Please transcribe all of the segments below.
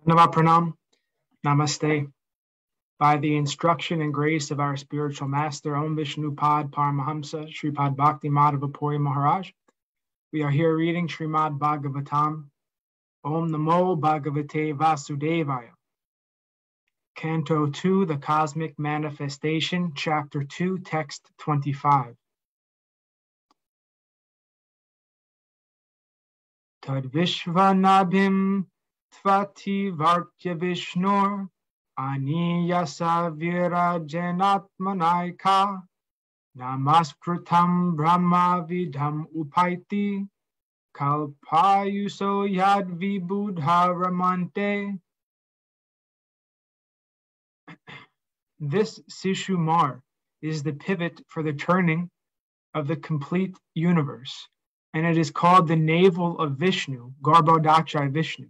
Nava Pranam, Namaste. By the instruction and grace of our spiritual master, Om Vishnu Pad Paramahamsa, Sripad Bhakti Madhava Puri Maharaj, we are here reading Srimad Bhagavatam, Om Namo Bhagavate Vasudevaya. Canto 2, the Cosmic Manifestation, Chapter 2, Text 25. Tad Vishvanabhim Tvati Vartya Vishnur Aniyasa Virajanatmanaika Namaskrutam Brahma Vidham Upaiti Kalpayuso Yad Vibudha Ramante. This Sishumar is the pivot for the turning of the complete universe, and it is called the navel of Vishnu, Garbhodakshai Vishnu.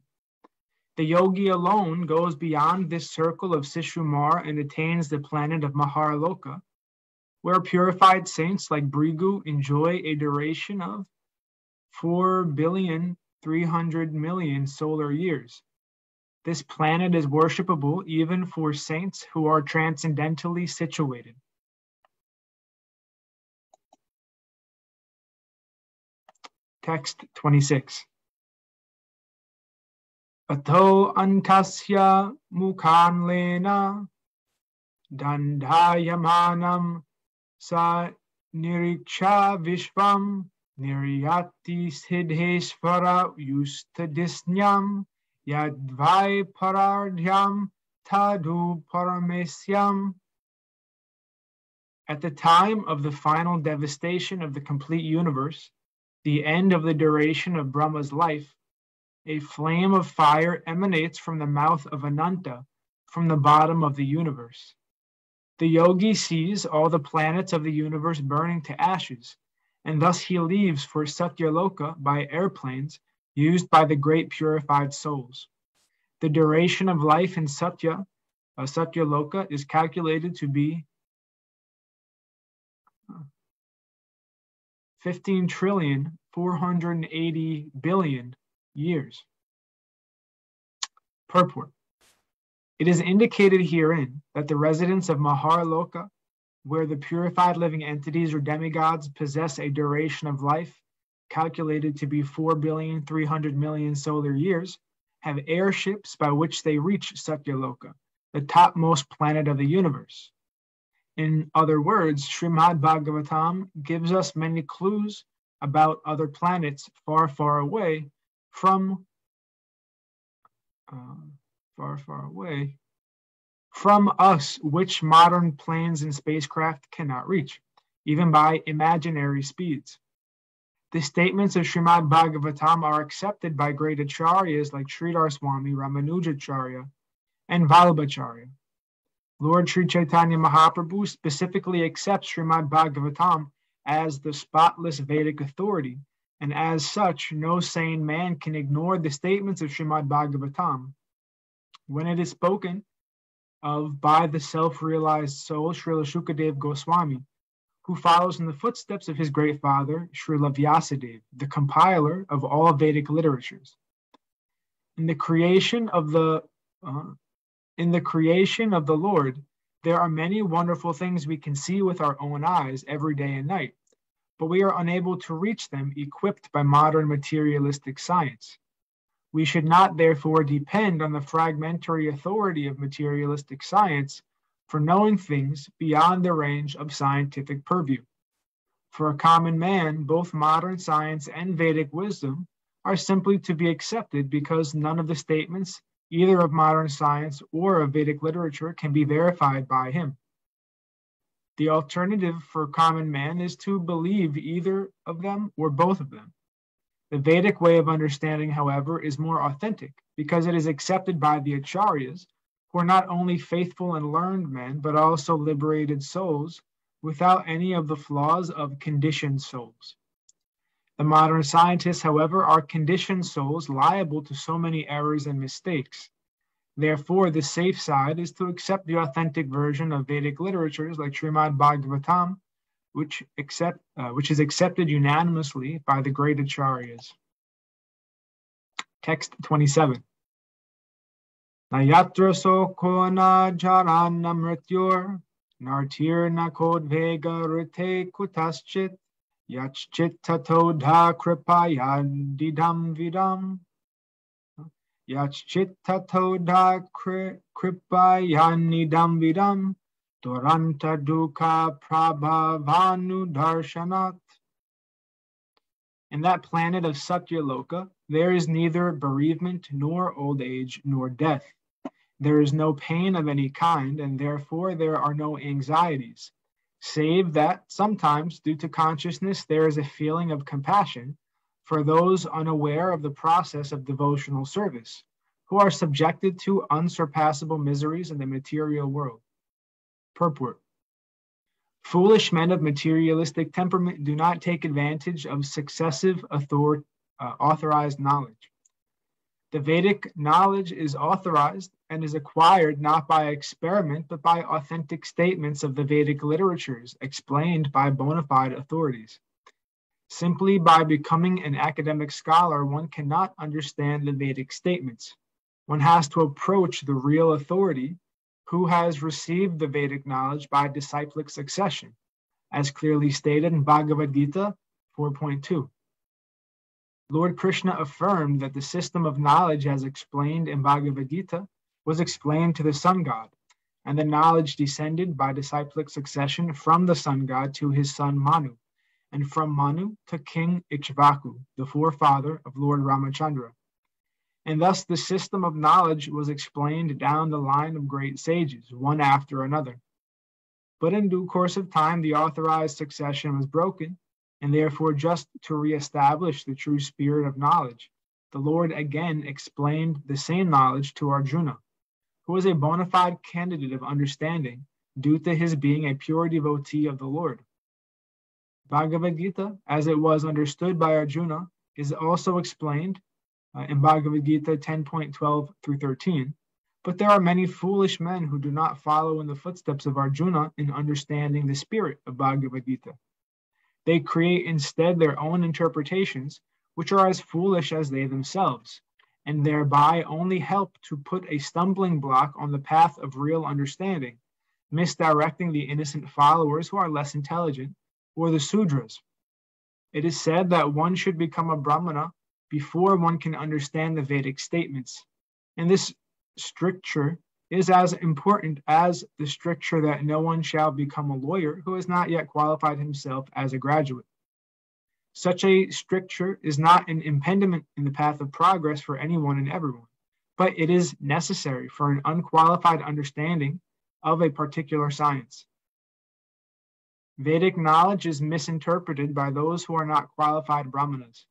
The yogi alone goes beyond this circle of Sishumar and attains the planet of Maharloka, where purified saints like Brigu enjoy a duration of 4,300,000,000 solar years. This planet is worshipable even for saints who are transcendentally situated. Text 26. Ato antasya mukhan lena dandhayamanam sa niriksha vishvam niryati siddhesvara yustadisnyam yadvai parardhyam tadu paramesyam. At the time of the final devastation of the complete universe, the end of the duration of Brahma's life, a flame of fire emanates from the mouth of Ananta, from the bottom of the universe. The yogi sees all the planets of the universe burning to ashes, and thus he leaves for Satya Loka by airplanes used by the great purified souls. The duration of life in Satya Loka is calculated to be 15,480,000,000,000 years. Purport. It is indicated herein that the residents of Maharloka, where the purified living entities or demigods possess a duration of life calculated to be 4,300,000,000 solar years, have airships by which they reach Satyaloka, the topmost planet of the universe. In other words, Srimad Bhagavatam gives us many clues about other planets far, far away from us, which modern planes and spacecraft cannot reach, even by imaginary speeds. The statements of Srimad Bhagavatam are accepted by great acharyas like Sridhar Swami, Ramanujacharya, and Vallabhacharya. Lord Sri Chaitanya Mahaprabhu specifically accepts Srimad Bhagavatam as the spotless Vedic authority, and as such, no sane man can ignore the statements of Srimad Bhagavatam. When it is spoken of by the self-realized soul, Srila Shukadev Goswami, who follows in the footsteps of his great father, Srila Vyasadeva, the compiler of all Vedic literatures. In the creation of the Lord, there are many wonderful things we can see with our own eyes every day and night, but we are unable to reach them equipped by modern materialistic science. We should not therefore depend on the fragmentary authority of materialistic science for knowing things beyond the range of scientific purview. For a common man, both modern science and Vedic wisdom are simply to be accepted because none of the statements, either of modern science or of Vedic literature, can be verified by him. The alternative for common man is to believe either of them or both of them. The Vedic way of understanding, however, is more authentic because it is accepted by the acharyas, who are not only faithful and learned men, but also liberated souls without any of the flaws of conditioned souls. The modern scientists, however, are conditioned souls liable to so many errors and mistakes. Therefore, the safe side is to accept the authentic version of Vedic literatures like Srimad Bhagavatam, which is accepted unanimously by the great acharyas. Text 27. Nayatra soko na jarana mrityor, nartir na kodvega rite kutaschit, yachchit tatodha kripaya didam vidam. Yachchit tatodha kripaya nidam vidam, duranta dukkha prabhavanu darshanat. In that planet of Satya Loka, there is neither bereavement, nor old age, nor death. There is no pain of any kind, and therefore there are no anxieties, save that sometimes, due to consciousness, there is a feeling of compassion for those unaware of the process of devotional service, who are subjected to unsurpassable miseries in the material world. Purport. Foolish men of materialistic temperament do not take advantage of successive authorized knowledge. The Vedic knowledge is authorized and is acquired not by experiment, but by authentic statements of the Vedic literatures explained by bona fide authorities. Simply by becoming an academic scholar, one cannot understand the Vedic statements. One has to approach the real authority who has received the Vedic knowledge by disciplic succession, as clearly stated in Bhagavad Gita 4.2. Lord Krishna affirmed that the system of knowledge as explained in Bhagavad Gita was explained to the sun god, and the knowledge descended by disciplic succession from the sun god to his son Manu, and from Manu to King Ikshvaku, the forefather of Lord Ramachandra. And thus the system of knowledge was explained down the line of great sages, one after another. But in due course of time, the authorized succession was broken, and therefore just to reestablish the true spirit of knowledge, the Lord again explained the same knowledge to Arjuna, who was a bona fide candidate of understanding due to his being a pure devotee of the Lord. Bhagavad Gita, as it was understood by Arjuna, is also explained in Bhagavad Gita 10.12 through 13, but there are many foolish men who do not follow in the footsteps of Arjuna in understanding the spirit of Bhagavad Gita. They create instead their own interpretations, which are as foolish as they themselves, and thereby only help to put a stumbling block on the path of real understanding, misdirecting the innocent followers who are less intelligent, or the Sudras. It is said that one should become a Brahmana before one can understand the Vedic statements. And this stricture is as important as the stricture that no one shall become a lawyer who has not yet qualified himself as a graduate. Such a stricture is not an impediment in the path of progress for anyone and everyone, but it is necessary for an unqualified understanding of a particular science. Vedic knowledge is misinterpreted by those who are not qualified Brahmanas.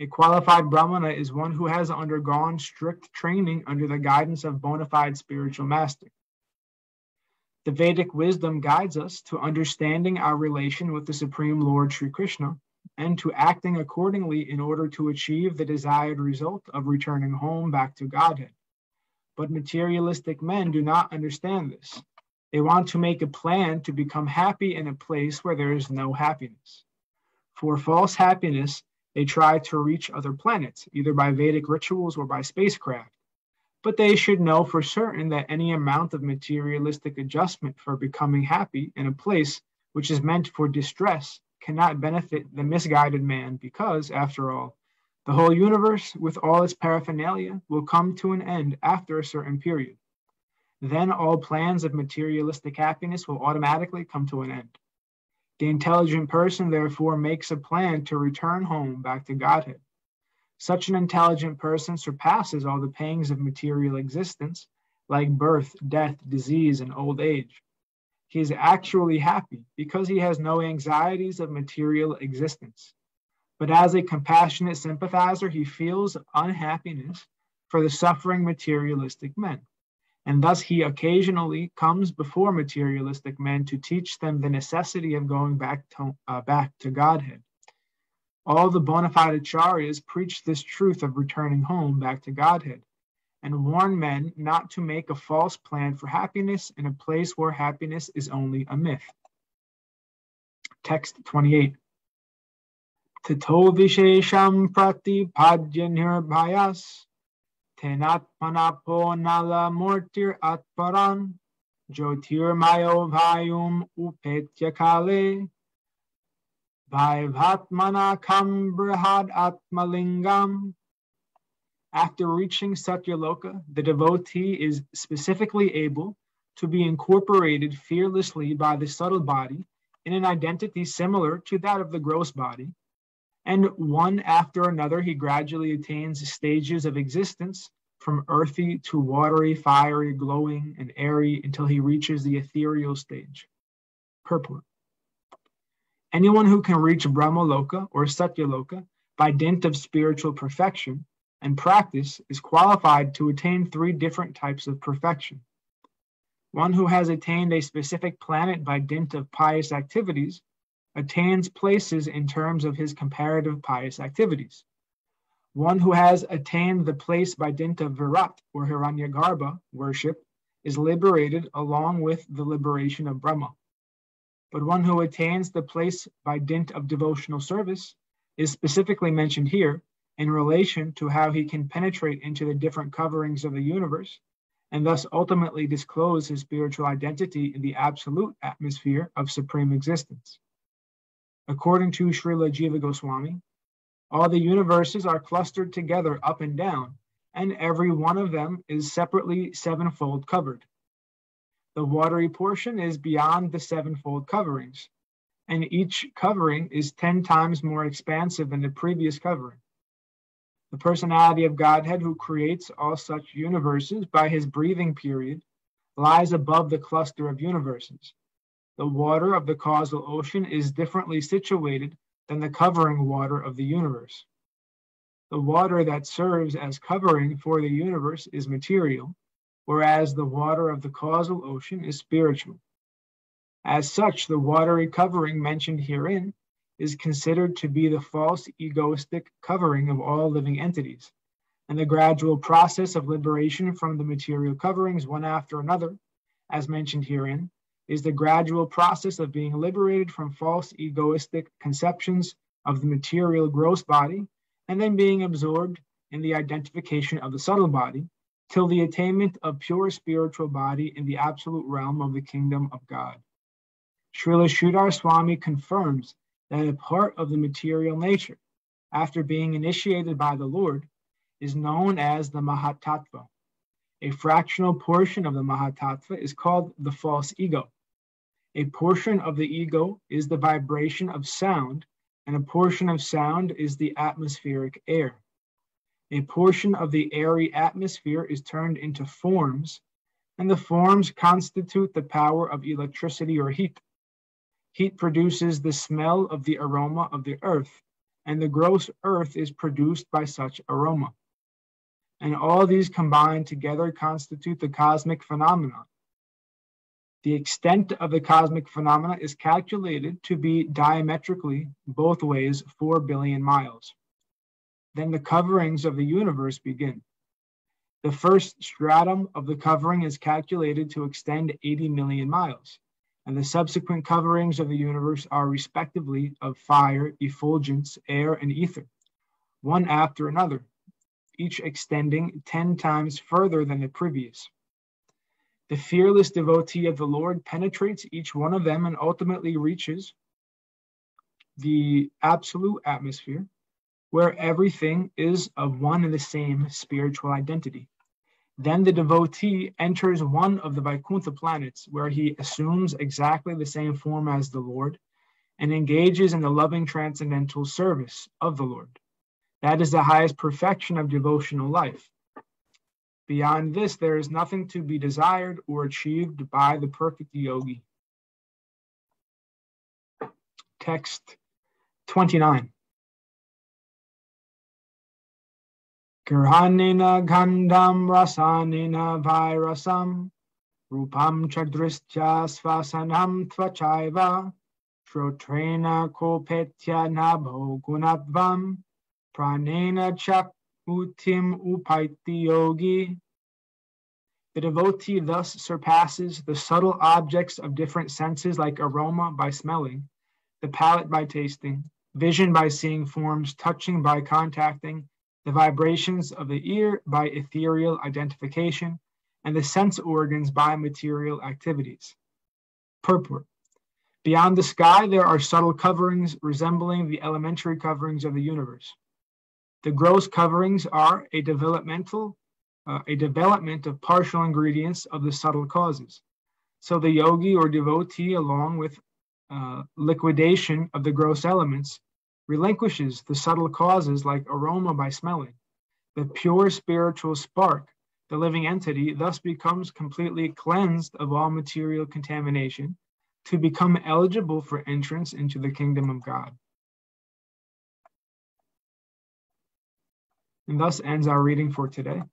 A qualified Brahmana is one who has undergone strict training under the guidance of bona fide spiritual master. The Vedic wisdom guides us to understanding our relation with the Supreme Lord Sri Krishna and to acting accordingly in order to achieve the desired result of returning home back to Godhead. But materialistic men do not understand this. They want to make a plan to become happy in a place where there is no happiness. For false happiness, they try to reach other planets, either by Vedic rituals or by spacecraft. But they should know for certain that any amount of materialistic adjustment for becoming happy in a place which is meant for distress cannot benefit the misguided man because, after all, the whole universe, with all its paraphernalia, will come to an end after a certain period. Then all plans of materialistic happiness will automatically come to an end. The intelligent person, therefore, makes a plan to return home back to Godhead. Such an intelligent person surpasses all the pangs of material existence, like birth, death, disease, and old age. He is actually happy because he has no anxieties of material existence. But as a compassionate sympathizer, he feels unhappiness for the suffering materialistic men. And thus he occasionally comes before materialistic men to teach them the necessity of going back to Godhead. All the bona fide acharyas preach this truth of returning home back to Godhead and warn men not to make a false plan for happiness in a place where happiness is only a myth. Text 28. Tato vishesham pratipadya nirbhayas tenatmanapo nala mortir atparan jyotirmayo bhayum upetya kale bhaivatmanakam brihad atmalingam. After reaching Satya Loka, the devotee is specifically able to be incorporated fearlessly by the subtle body in an identity similar to that of the gross body, and one after another he gradually attains stages of existence from earthy to watery, fiery, glowing, and airy until he reaches the ethereal stage. Purport. Anyone who can reach Brahma Loka or Satya Loka by dint of spiritual perfection and practice is qualified to attain three different types of perfection. One who has attained a specific planet by dint of pious activities attains places in terms of his comparative pious activities. One who has attained the place by dint of Virat or Hiranyagarbha worship is liberated along with the liberation of Brahma. But one who attains the place by dint of devotional service is specifically mentioned here in relation to how he can penetrate into the different coverings of the universe and thus ultimately disclose his spiritual identity in the absolute atmosphere of supreme existence. According to Srila Jiva Goswami, all the universes are clustered together up and down, and every one of them is separately sevenfold covered. The watery portion is beyond the sevenfold coverings, and each covering is 10 times more expansive than the previous covering. The personality of Godhead, who creates all such universes by his breathing period, lies above the cluster of universes. The water of the causal ocean is differently situated than the covering water of the universe. The water that serves as covering for the universe is material, whereas the water of the causal ocean is spiritual. As such, the watery covering mentioned herein is considered to be the false egoistic covering of all living entities, and the gradual process of liberation from the material coverings one after another, as mentioned herein, is the gradual process of being liberated from false egoistic conceptions of the material gross body, and then being absorbed in the identification of the subtle body, till the attainment of pure spiritual body in the absolute realm of the kingdom of God. Srila Sridhar Swami confirms that a part of the material nature, after being initiated by the Lord, is known as the Mahatattva. A fractional portion of the Mahatattva is called the false ego. A portion of the ego is the vibration of sound, and a portion of sound is the atmospheric air. A portion of the airy atmosphere is turned into forms, and the forms constitute the power of electricity or heat. Heat produces the smell of the aroma of the earth, and the gross earth is produced by such aroma. And all these combined together constitute the cosmic phenomenon. The extent of the cosmic phenomena is calculated to be diametrically both ways 4 billion miles. Then the coverings of the universe begin. The first stratum of the covering is calculated to extend 80 million miles, and the subsequent coverings of the universe are respectively of fire, effulgence, air, and ether, one after another, each extending 10 times further than the previous. The fearless devotee of the Lord penetrates each one of them and ultimately reaches the absolute atmosphere, where everything is of one and the same spiritual identity. Then the devotee enters one of the Vaikuntha planets, where he assumes exactly the same form as the Lord and engages in the loving transcendental service of the Lord. That is the highest perfection of devotional life. Beyond this, there is nothing to be desired or achieved by the perfect yogi. Text 29. Girhanena gandham rasanena vairasam rupam chadristya svasanam tvachaiva shrotrena kopetya nabho gunadvam pranena chakutim upaiti yogi. The devotee thus surpasses the subtle objects of different senses like aroma by smelling, the palate by tasting, vision by seeing forms, touching by contacting, the vibrations of the ear by ethereal identification, and the sense organs by material activities. Purport. Beyond the sky, there are subtle coverings resembling the elementary coverings of the universe. The gross coverings are a development of partial ingredients of the subtle causes. So the yogi or devotee, along with liquidation of the gross elements, relinquishes the subtle causes like aroma by smelling. The pure spiritual spark, the living entity, thus becomes completely cleansed of all material contamination to become eligible for entrance into the kingdom of God. And thus ends our reading for today.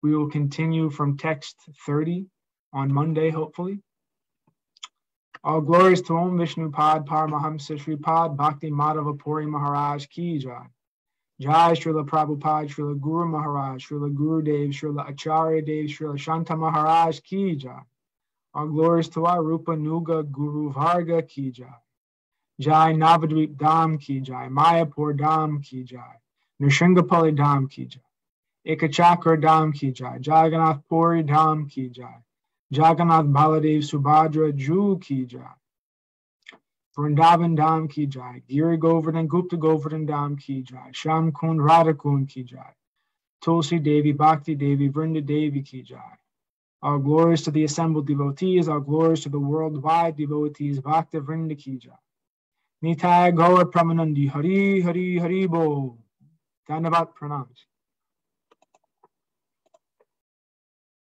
We will continue from text 30 on Monday, hopefully. All glories to Om Vishnu Pad Paramahamsa Shri Pad Bhakti Madhava Puri Maharaj Ki Jai. Jai Srila Prabhupada, Srila Guru Maharaj, Srila Guru Dev, Srila Acharya Dev, Srila Shanta Maharaj Ki Jai. All glories to our Rupa Nuga Guru Varga Ki Jai. Jai Navadvip Dham Ki Jai. Mayapur Dham Ki Jai. Nrshingapali Dham Ki Jai. Ekachakra Dham Ki Jai. Jagannath Puri Dham Ki Jai. Jagannath Baladev Subhadra Ju Ki Jai. Vrindavan Dham Ki Jai. Giri Govardhan Gupta Govardhan Dham Ki Jai. Sham Kund Radha Kund Ki Jai. Tulsi Devi Bhakti Devi Vrinda Devi Ki Jai. All glories to the assembled devotees, all glories to the worldwide devotees, Bhakta Vrinda Ki Jai. Nitai Gaur Pramanandi, Hari Hari Hari Bol. Dhanavat Pranams.